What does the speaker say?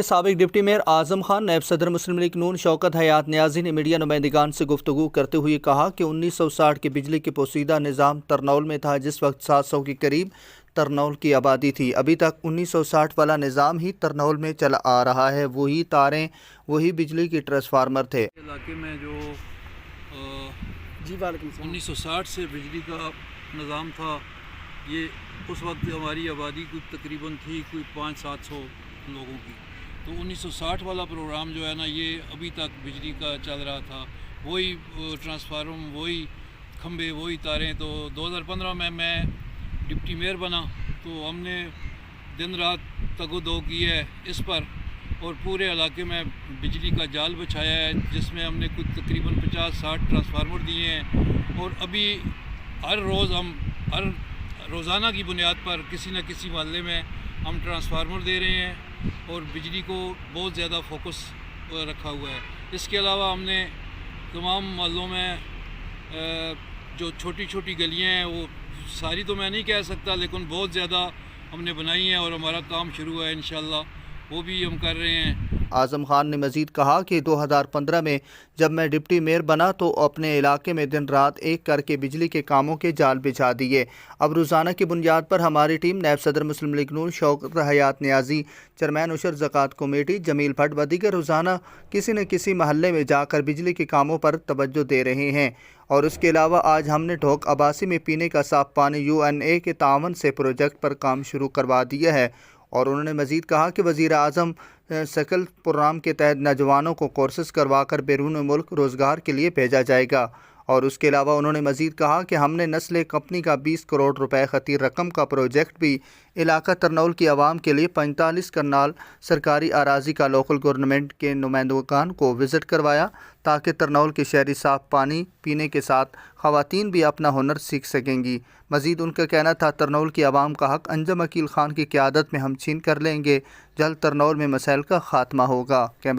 में साबिक deputy mayor Azam Khan, नायब सदर मुस्लिम लीग नून शौकत हयात नियाज़ी ने मीडिया नुमाइंदगान से गुफ्तगू करते हुए कहा कि 1960 के बिजली के पोशीदा निज़ाम तरनौल में था, जिस वक्त 700 के करीब तरनौल की आबादी थी। अभी तक 1960 वाला निज़ाम ही तरनौल में चला आ रहा है। वही तारें, वही बिजली के ट्रांसफार्मर थे। इलाके में जो 1960 से बिजली का निज़ाम था, ये उस वक्त हमारी आबादी कुछ तकरीबन थी कोई 500-700 लोगों की। तो 1960 वाला प्रोग्राम जो है ना, ये अभी तक बिजली का चल रहा था। वही ट्रांसफार्मर, वही खंबे, वही तारें। तो 2015 में मैं डिप्टी मेयर बना, तो हमने दिन रात तगो-दो की है इस पर, और पूरे इलाके में बिजली का जाल बिछाया है, जिसमें हमने कुछ तकरीबन 50-60 ट्रांसफार्मर दिए हैं। और अभी हर रोज़ हम हर रोज़ाना की बुनियाद पर किसी न किसी मोहल्ले में हम ट्रांसफार्मर दे रहे हैं और बिजली को बहुत ज़्यादा फोकस रखा हुआ है। इसके अलावा हमने तमाम मोहल्लों में जो छोटी छोटी गलियां हैं, वो सारी तो मैं नहीं कह सकता, लेकिन बहुत ज़्यादा हमने बनाई हैं और हमारा काम शुरू है, इंशाल्लाह वो भी हम कर रहे हैं। आज़म खान ने मज़ीद कहा कि 2015 में जब मैं डिप्टी मेयर बना तो अपने इलाके में दिन रात एक करके बिजली के कामों के जाल बिछा दिए। अब रोज़ाना की बुनियाद पर हमारी टीम नायब सदर मुस्लिम लीग नून शौकत हयात नियाज़ी, चेयरमैन उशर ज़कात कमेटी जमील भट्ट व दीगर रोज़ाना किसी न किसी महल्ले में जाकर बिजली के कामों पर तवज्जो दे रहे हैं। और उसके अलावा आज हमने ढोक आबासी में पीने का साफ पानी UNA के तावन से प्रोजेक्ट पर काम शुरू करवा दिया है। और उन्होंने मज़ीद कहा कि वज़ीर आज़म सकल प्रोग्राम के तहत नौजवानों को कोर्सेस करवाकर बैरून मुल्क रोज़गार के लिए भेजा जाएगा। और उसके अलावा उन्होंने मज़ीद कहा कि हमने नस्ल कंपनी का 20 करोड़ रुपए खती रकम का प्रोजेक्ट भी इलाका तरनौल की आवाम के लिए 45 करनाल सरकारी अराजी का लोकल गवर्नमेंट के नुमाइंदगान को विज़िट करवाया, ताकि तरनौल के शहरी साफ़ पानी पीने के साथ ख़वातीन भी अपना हुनर सीख सकेंगी। मज़ीद उनका कहना था, तरनौल की आवाम का हक़ अंजम अकील ख़ान की क़यादत में हम छीन कर लेंगे। जल्द तरनौल में मसाइल का ख़ात्मा होगा।